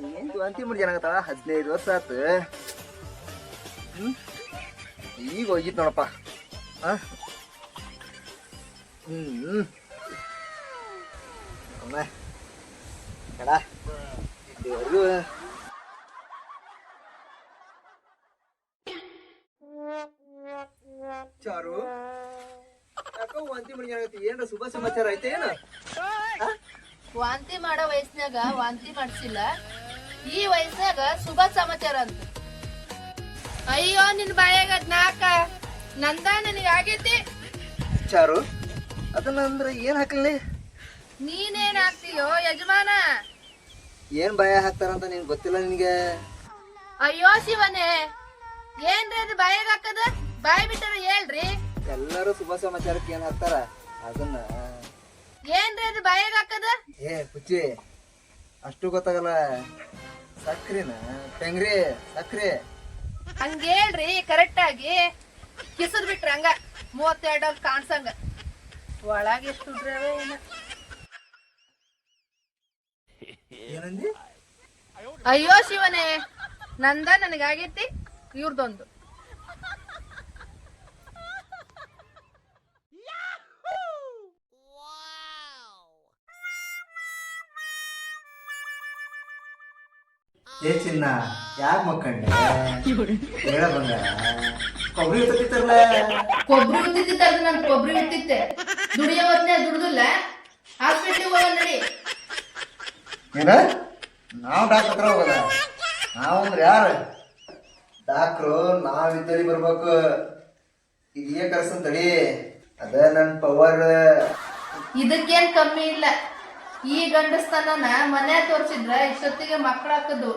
ನಿಂತು ಅಂತಿ ಮುಡ್ಜಾನಾಗತ್ತಾಳ 15 ವರ್ಷ ಆತು. ಈಗ ಹೋಗಿತ್ ನೋಡಪ್ಪ. ಕಡ ಇಲ್ಲಿವರೆಗೂ ಚಾರು ಯಾಕೋ ವಾಂತಿ ಮುಡ್ಜಾನಾಗತ್ತಿ. ಏನ್ರ ಶುಭ ಸಮಾಚಾರ ಐತೆ ಏನು? ವಾಂತಿ ಮಾಡೋ ವಯಸ್ಸಿನಾಗ ವಾಂತಿ ಮಾಡ್ಸಿಲ್ಲ, ಈ ವಯಸ್ಸಿನಾಗ ಶುಭ ಸಮಾಚಾರ ಅಂತ. ಅಯ್ಯೋ ನಿನ್ ಬಾಯಾಗ ನಾಕ ನಂದ ನನಗಾಗೈತಿ. ಚಾರು ಅದನ್ನ ಅಂದ್ರೆ ಏನ್ ಹಾಕ್ಲಿ? ನೀನೇನ್ ಹಾಕ್ತೀಯೋ ಯಜಮಾನ? ಏನ್ ಭಯ ಹಾಕ್ತಾರಂತ ನಿನ್ ಗೊತ್ತಿಲ್ಲ ನಿನ್ಗೆ? ಅಯ್ಯೋ ಶಿವನೇ, ಏನ್ರಿ ಅದು ಬಾಯಾಗ ಹಾಕದ? ಬಾಯಿ ಬಿಟ್ಟಾರ ಹೇಳ್ರಿ. ಎಲ್ಲರೂ ಶುಭ ಸಮಾಚಾರಕ್ಕೆ ಏನ್ ಹಾಕ್ತಾರ ಅದನ್ನ. ಏನ್ರಿ ಅದು ಬಾಯಾಗ ಹಾಕದ? ಏ ಪುಚ್ಚಿ, ಅಷ್ಟು ಗೊತ್ತಾಗಲ್ಲ. ಸಕ್ರಿನ ತೆಂಗ್ರಿ ಸಕ್ರಿ ಹಂಗ ಹೇಳ್ರಿ ಕರೆಕ್ಟ್ ಆಗಿ. ಕಿಸದ್ ಬಿಟ್ರ ಹಂಗ 32 ಕಾಣ್ಸಂಗ. ಒಳಗ ಎಷ್ಟು ಏನ? ಏನಂದಿ? ಅಯ್ಯೋ ಶಿವನೇ, ನಂದ ನನಗಾಗೈತಿ, ಇವ್ರದೊಂದು. ಏ ಚಿನ್ನ, ಯಾಕೆ ಮಕ್ಕಂಡೆ? ಹೇಳ ಬಂಗಾರ, ಕೊಬ್ಬರಿ ಇರ್ತಿತ್ತಲ್ಲ. ಕೊಬ್ಬರಿ ಉತ್ತಿತ್ತ, ನನ್ ಕೊಬ್ಬರಿ ಉತ್ತಿತ್ತೆ. ದುಡಿಯೋ ಹೊತ್ನೆ ದುಡ್ದಿಲ್ಲ, ಹಾಸ್ಪಿಟ್ಲಿಗೆ ಹೋಗೋಣ ನಡಿ. ಏನ? ನಾವು ಡಾಕ್ಟರ್ ಹತ್ರ ಹೋಗೋದ? ನಾವಂದ್ರೆ ಯಾರು ಡಾಕ್ಟ್ರು? ನಾವಿದ್ದಳಿ ಬರ್ಬೇಕು. ಈಗ ಕರ್ಸಂತಳಿ, ಅದ ನನ್ ಪವರ್. ಇದಕ್ಕೇನ್ ಕಮ್ಮಿ ಇಲ್ಲ. ಈ ಗಂಡಸ್ತನ ಮನೆ ತೋರ್ಸಿದ್ರ ಇಷ್ಟೊತ್ತಿಗೆ ಮಕ್ಕಳು ಹಾಕದು.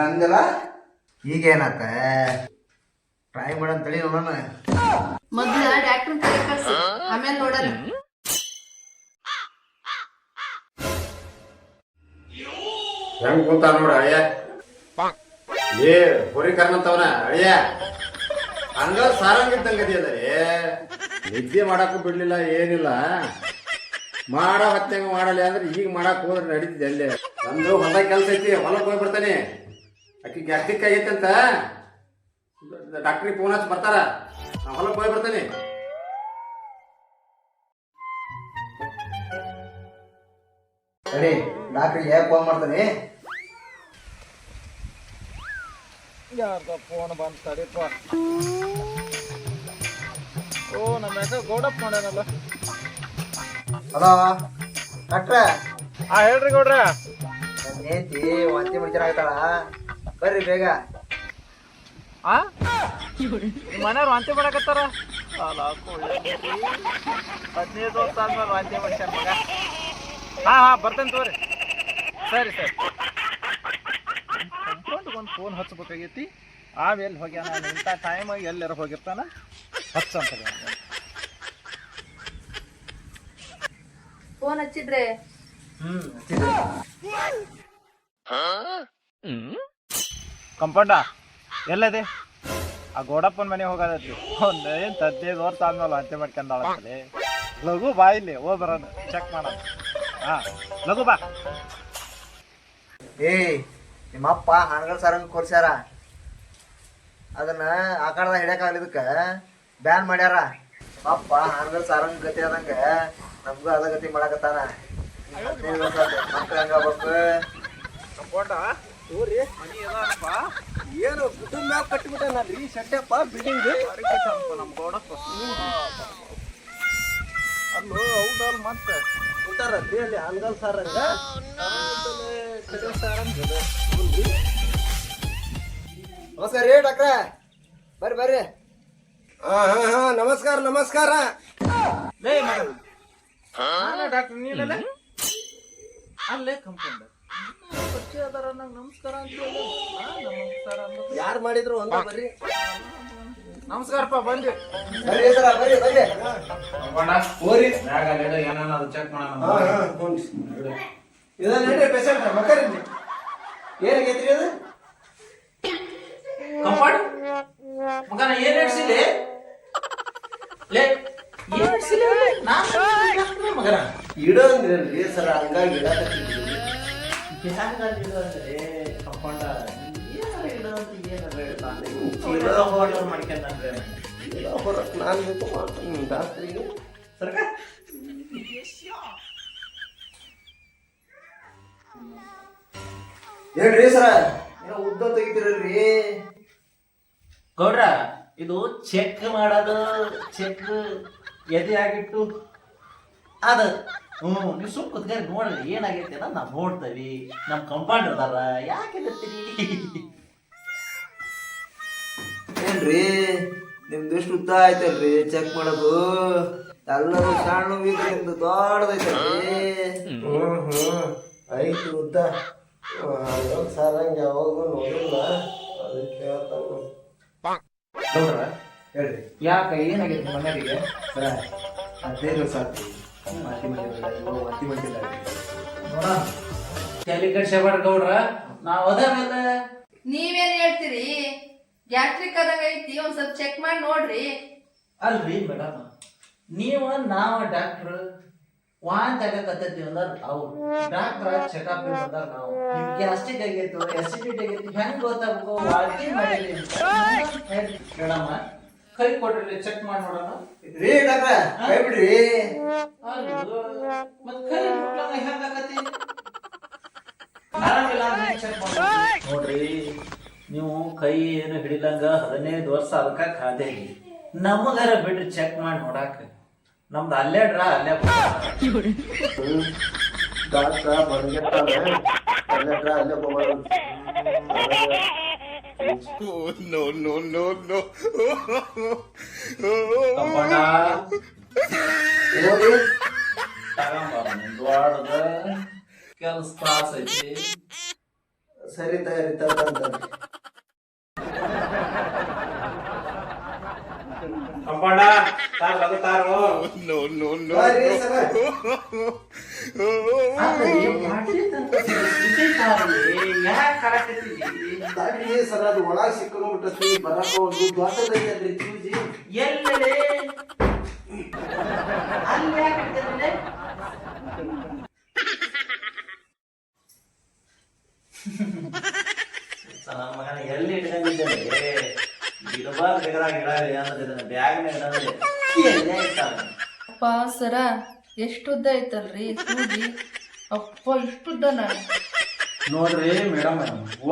ಅಂದಲ್ಲ, ಈಗೇನಾತ? ಟ್ರೈ ಮಾಡಂತಳಿ ನೋಡೋಣ. ಮೊದ್ಲ ಡಾಕ್ಟರ್ ಕಡೆ ಕಳ್ಸಿ, ಆಮೇಲೆ ನೋಡಲ್ಲ. ಹೆಂಗ್ ಕುಂತ ನೋಡ ಅಳಿಯ. ಏ ಹೊರಿ ಕರ್ನಂತವನ ಅಳಿಯ, ಹಂಗ ಸಾರಂಗಿದ್ದಂಗದಿ ಅದರಿ. ನಿದ್ದೆ ಮಾಡಕ್ಕೂ ಬಿಡ್ಲಿಲ್ಲ, ಏನಿಲ್ಲ. ಮಾಡೋ ಹೊತ್ತಂಗ ಮಾಡಲಿ ಅಂದ್ರೆ ಈಗ ಮಾಡಕ್ ಹೋದ್ರೆ ನಡೀತಿದೆ. ಅಲ್ಲೇ ನಮ್ದು ಹೊಲ ಕೆಲಸ ಐತಿ, ಹೊಲಕ್ಕೆ ಹೋಗಿ ಬರ್ತಾನೆ. ಆಕಿ ಗ್ಯಾಸ್ಟಿಕ್ ಆಗೈತೆ ಅಂತ ಡಾಕ್ಟ್ರಿಗೆ ಫೋನ್ ಹಚ್ಚಿ ಬರ್ತಾರ. ನಾ ಹೊಲಕ್ಕೆ ಹೋಗಿ ಬರ್ತಾನೆ. ಸರಿ, ಡಾಕ್ಟ್ರಿಗೆ ಫೋನ್ ಮಾಡ್ತಾನೆ. ಯಾರ್ದ ಫೋನ್ ಬಂದ್ ತಡಿಪ. ಓ, ನಮ್ಮ ಹೆಸರು ಗೌಡಪ್ಪ ಮಾಡ್ಯಾನಲ್ಲ. ಹಲೋ ಡಾಕ್ಟ್ರ. ಹೇಳ್ರಿ ಗೌಡ್ರ. ನನ್ನ ನೇತಿ ವಾಂತಿ ಮಾಡ್ತಾಳ, ಬರ್ರಿ ಬೇಗ. ನಿಮ್ಮ ಮನೆಯವ್ರು ವಾಂತಿ ಮಾಡಕತ್ತಾರ? 15 ವರ್ಷ ಆದ್ಮೇಲೆ ವಾಂತಿ ಮಾಡ್ಸ್ಯಾರ ಮಗ. ಹಾ ಬರ್ತೇನೆ ತಗೋರಿ. ಸರಿ ಸರಿ. ಒಂದು ಫೋನ್ ಹಚ್ಬೇಕಾಗೈತಿ. ಆಮೇಲೆ ಹೋಗ್ಯಾನ, ಇಂಥ ಟೈಮ್ ಎಲ್ಲಾರು ಹೋಗಿರ್ತಾನ, ಹಚ್ಚಂತ. ಫೋನ್ ಹಚ್ಚಿದ್ರೆ ಕಂಪೌಂಡ ಎಲ್ಲದೆ? ಆ ಗೋಡಪ್ಪನ ಮನೆ ಹೋಗೋದೈತಿ. ಒಂದು 15 ವರ್ಷ ಆದ್ಮೇಲೆ ಅಂತೆ ಮಾಡ್ಕೊಂಡಾಳಂತಲೇ. ಲಘು ಬಾ, ಇಲ್ಲಿ ಹೋಗಿ ಬರೋಣ, ಚೆಕ್ ಮಾಡೋಣ. ಲಘು ಬಾ. ಏ, ನಿಮ್ಮಪ್ಪ ಹಾನಗಲ್ ಸಾರಂಗ ಕೊರ್ಸ್ಯಾರ. ಅದನ್ನ ಆಕಾರದ ಹಿಡಿಯಕ್ಕಾಗಲಿದಕ್ಕ ಬ್ಯಾನ್ ಮಾಡ್ಯಾರ. ಅಪ್ಪ ಹಾನಗಲ್ ಸಾರಂಗ ಗತಿ ಆದಂಗ ನಮ್ಗೂ ಅದ ಗತಿ ಮಾಡಕತ್ತಾನ. 15 ವರ್ಷ ಮಕ್ಳು ಹಂಗಾಗ್ಬೇಕು. ಕಂಪೌಂಡ ಊರಿ ಮನಿ ಅದಾನಪ್ಪ. ಏನು ಕುಟುಂಬ ಮ್ಯಾಗ ಕಟ್ಟಿಬಿಟ್ಟೇನಲ್ರಿ ಶೆಡ್ಡಪ್ಪ ಬಿಲ್ಡಿಂಗ್. ನಮ್ಮ ಗೌಡಪ್ಪ ಅಲ್ಲೂ ಹೌದಲ್ಲ. ಮತ್ತೆ ಕೂತಾರಲ್ಲಿ ಅಲ್ಲಿ ಹಾನಗಲ್ ಸಾರಂಗ ಕಡೆ ಸಾರಂಗ. ನಮಸ್ಕಾರ ರೀ ಡಾಕ್ಟ್ರ, ಬರ್ರಿ ಬರ್ರಿ. ನಮಸ್ಕಾರ ನಮಸ್ಕಾರ. ಡಾಕ್ಟರ್ ನೀನಲ್ಲ? ಅಲ್ಲೇ ಕಂಪೌಂಡರ್ ಪರಿಚಯ ಅದಾರ. ನಂಗೆ ನಮಸ್ಕಾರ ಅಂತ ಹೇಳಿ. ನಮಸ್ಕಾರ ಯಾರು ಮಾಡಿದ್ರು ಒಂದ ಬರ್ರಿ. ನಮಸ್ಕಾರಪ್ಪ, ಬಂದ್ವಿ. ಬರ್ರಿ ಸರ, ಬರ್ರಿ ಬರ್ರಿ. ಏನಾನ ಚೆಕ್ ಮಾಡೋಣ. ಇದ ನೋಡ್ರಿ ಪೇಷಂಟ್ ಮಕ್ಕಳ್ರಿ. ಏನಾಗೈತ್ರಿ ಅದು ಕಂಪಾರ್ಟ್ ಮಗನ ಏನ್ ಹೇಳ್ಸಿಲೆ ಲೇ ಏನ್ ಹೇಳ್ಸಿಲೆ ಮಗನ ಇಡೋ ಅಂದ್ರಲ್ರಿ ಸರ ಹಂಗಾಗಿ ಇಡಾಕತ್ತಿದ್ರಿ ಅಂದ್ರೆ ಕಂಪಾರ್ಟ ಏನಾರ ಇಡೋ ಅಂತ ಮಾಡ್ಕೊಂಡ್ರೆ ಹೊರಕ್ ನಾನು ಬೇಕು ಮಾಡ್ತೀನಿ ಡಾಕ್ಟ್ರಿಗೆ ಸರ್ಕ ಹೇಳ್ರಿ ಸರ ಏನೋ ಉದ್ದ ತೆಗಿತೀರಲ್ರಿ ಗೌಡ್ರ ಇದು ಚೆಕ್ ಮಾಡೋದು ಚೆಕ್ ಎದೆ ಆಗಿಟ್ಟು ಅದ ನೀವು ಸುಮ್ ಕುತ್ಕೊಂಡು ನೋಡ್ರಿ ಏನಾಗೈತೆ ಅನ್ನೋದು ನಾವು ನೋಡ್ತೇವಿ ನಮ್ ಕಂಪೌಂಡರ್ ಅದಾರ ಯಾಕೆ ಏನ್ರಿ ನಿಮ್ದು ಎಷ್ಟು ಉದ್ದ ಆಯ್ತಲ್ರಿ ಚೆಕ್ ಮಾಡೋದು ಎಲ್ಲರೂ ಸಣ್ಣ ನಿಮ್ದು ದೊಡ್ಡದೈತಲ್ರಿ ಐತಿ ಉದ್ದ ಸಾರಂಗ ಯಾವಾಗೂ ನೋಡಿಲ್ಲ ಅದಕ್ಕೆ ಗೌಡ್ರ ಹೇಳ್ರಿ ಯಾಕೆ ಏನಾಗೈತೆ ಮನೆಯವರಿಗೆ ಸರ 15 ವರ್ಷ ಆಯ್ತು ಒತ್ತಿ ಮಂಟಿಲ್ಲ ತಲೆ ಕಡ್ಸಬೇಡ ಗೌಡ್ರ ನಾವ್ ಅದಾವೆಲ್ಲ ನೀವೇನ್ ಹೇಳ್ತೀರಿ ಗ್ಯಾಸ್ಟ್ರಿಕ್ ಆದಂಗ ಐತಿ ಒಂದ್ ಸ್ವಲ್ಪ ಚೆಕ್ ಮಾಡಿ ನೋಡ್ರಿ. ಅಲ್ರಿ ಮೇಡಮ್ ನೀವು ನಾವ ಡಾಕ್ಟರ್ ವಾಂತಿ ಆಗಕತ್ತೈತಿ ಅಂದ್ರ ಅವ್ರು ಡಾಕ್ಟರ್ ಚೆಕಪ್ ಬಂದಾರ ನಾವು ನಿಮ್ ಗ್ಯಾಸ್ಟ್ರಿಕ್ ಆಗೈತು ಅಸಿಡಿಟಿ ಆಗೈತಿ ಹೆಂಗ್ ಗೊತ್ತಾಗ್ಬೇಕು ವಾಂತಿ ಮಾಡಿರಿ ಮೇಡಮ್ ಕೈ ಕೊಡ್ರಿ ಚೆಕ್ ಮಾಡಿ ನೋಡೋಣ ರೀ ಡಾಕ್ಟ್ರ ಕೈ ಬಿಡ್ರಿ ಮತ್ ಕೈ ಹೆಂಗಾಕತಿ ಆರಾಮಿಲ್ಲ ಚೆಕ್ ಮಾಡಿ ನೋಡ್ರಿ ನೀವು ಕೈ ಏನು ಹಿಡಿಲಂಗ 15 ವರ್ಷ ಅದಕ್ಕ ಖಾದೇರಿ ನಮಗಾರ ಬಿಡ್ರಿ ಚೆಕ್ ಮಾಡಿ ನೋಡಾಕ ನಮ್ದು ಅಲ್ಲೇ ಡ್ರಾ ಅಲ್ಲೇ ಡಾಕ್ಟ್ರ ಬಂದಿರ್ತಾನೆ ಅಲ್ಲೇ ಹೋಗೋದು ಕೆಲಸ ತ್ರಾಸ ಐತಿ ಸರಿ ತಯಾರಿ ತಂತ ಕಂಪೌಂಡ ತಾರು ಸರ್ ಅದು ಒಳಗ ಸಿಕ್ಕೊಂಡ್ಬಿಟ್ಟತಿ ಬರಕ ಒಂದು ದ್ವಾಸದೈತಲ್ರಿ ಚೂಜಿ ಎಲ್ಲೇ ಅಲ್ಲಿ ಯಾಕೆ ಮಗನ ಎಲ್ಲಿ ಇಟ್ಕೊಂಡಿದ್ದೇನೆ ಇಡಬಾರ್ದು ಬೇಕಾದಾಗ ಇಡಾರಿ ಅನ್ನೋದಿದ್ದಾನೆ ಬ್ಯಾಗ್ನ ಇಡೋದ್ರೆ ಎಲ್ಲೇ ಇಟ್ಟಾಗ ಅಪ್ಪ ಸರ ಎಷ್ಟುದ್ದ ಐತಲ್ರಿ ಸೂಜಿ ಅಪ್ಪ ಇಷ್ಟುದ್ದನ ನೋಡ್ರಿ ಮೇಡಮ್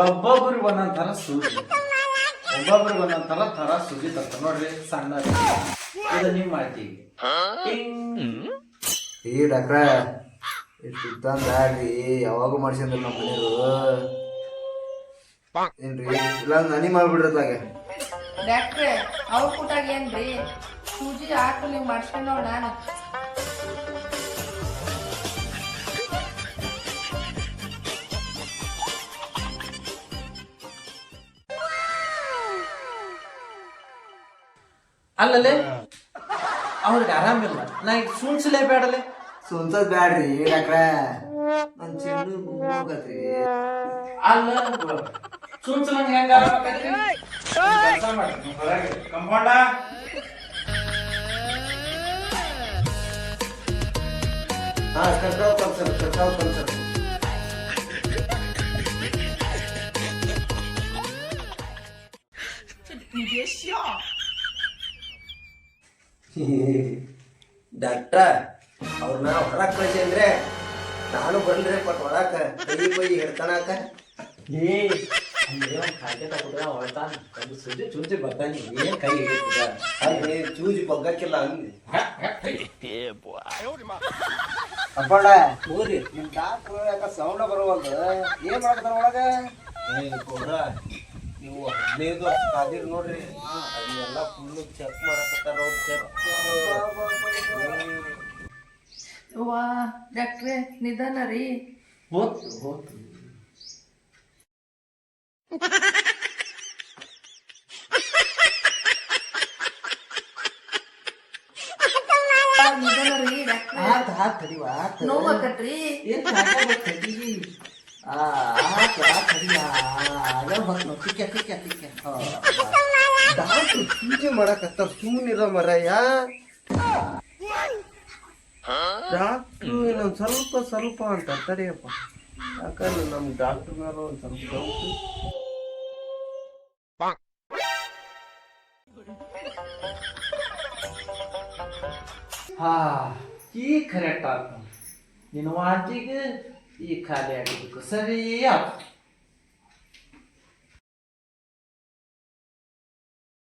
ಒಬ್ಬೊಬ್ರಿಗೆ ಒಂದೊಂದ್ ತರ ಸೂಜಿ ತರ ಸೂಜಿ ತರ್ತ ನೋಡ್ರಿ ಸಣ್ಣ ಇದು ನೀವು ಮಾಡ್ತೀವಿ ಏ ಡಾಕ್ಟ್ರ ಎಷ್ಟು ಬ್ಯಾಡ್ರಿ ಯಾವಾಗೂ ಮಾಡ್ಸಿದ್ರು ನಮ್ಮ ಮನೆಯವರು ಏನ್ರಿ ಇಲ್ಲ ನನಿ ಮಾಡ್ಬಿಡ್ರತ್ಲಾಗ ಡಾಕ್ಟ್ರೆ ಅವ್ರ ಕೂಟಾಗ ಏನ್ರಿ ಸೂಜಿ ಹಾಕಿ ನೀವು ಮಾಡ್ಸ್ಕೊಂಡ್ ನೋಡ್ ನಾನು ಅಲ್ಲಲ್ಲೇ ಅವ್ರಿಗೆ ಆರಾಮಿಲ್ಲ ನಾ ಈಗ ಸುಣ್ಸಲೇ ಬೇಡಲೆ ಸುನ್ಸದ್ ಬ್ಯಾಡ್ರಿ ಡಾಕ್ಟ್ರ ನನ್ ಚೆನ್ನು ಹೋಗತ್ರಿ ಅಲ್ಲ ಸುಣ್ಸಲಂಗ ಹೆಂಗ ಕೆಲಸ ಮಾಡಿ ಹೊರಗೆ ಕಂಪೌಂಡ ಹಾ ಕರ್ಕಾವ್ ಕಲ್ಸರ್ ಡಾಕ್ಟ್ರ ಅವ್ರನ್ನ ಹೊರಕ್ ಕಳ್ಸಿ ಅಂದ್ರೆ ನಾನು ಬರ್ಲ್ರಿ ಬಟ್ ಹೊರಕ ಕೈ ಹಿಡ್ಕಣಾಕ ಸುದ್ದಿ ಚುಂಚಿ ಬರ್ತಾನೆ ಏನ್ ಕೈ ಹಿಡಿತದ ಅಲ್ರಿ ಚೂಜಿ ಬಗ್ಗಕ್ಕಿಲ್ಲ ಅಂದ್ರಿ ಕಂಪೌಂಡ ಹೋರಿ ನಿಮ್ ಡಾಕ್ಟ್ರು ಯಾಕ ಸೌಂಡ ಬರುವಾಗ ಏನ್ ಮಾಡ್ತಾರ ಒಳಗ ನೀವು 15 ವರ್ಷ ಕಾದಿರ್ ನೋಡ್ರಿ ಅದನ್ನೆಲ್ಲ ಫುಲ್ ಚೆಕ್ ಮಾಡಕತ್ತಾರ ಅವ್ರು ಚೆಕ್ ವಾ ಡಾಕ್ಟ್ರೆ ನಿಧಾನ ರೀ ಹೋತು ನಿಧಾನ ರೀ ಡಾಕ್ಟ್ರೆ ಆತ್ ತಡಿವಾ ನೋವಾಕತ್ರಿ ಏನ್ ಆತ್ ಡಾಕ್ಟ್ರು ಸೂಜಿ ಮಾಡಕತ್ತಾರ ಸುಮ್ಮನಿರೋ ಮರಯ್ಯ. ಡಾಕ್ಟ್ರು ಇನ್ನೊಂದ್ ಸ್ವಲ್ಪ ಅಂತ ತಡಿಯಪ್ಪ. ಯಾಕಂದ್ರೆ ನಮ್ ಡಾಕ್ಟರ್ ಮೇಲೆ ಒಂದ್ ಸ್ವಲ್ಪ ಡೌಟ್. ಈಗ ಕರೆಕ್ಟ್ ಆತ ನಿನ್ನ ವಾಂತಿಗೆ ಈ ಖಾಲಿ ಆಗಿದ್ದಕ್ಕೆ ಸರಿ ಆಯ್ತು.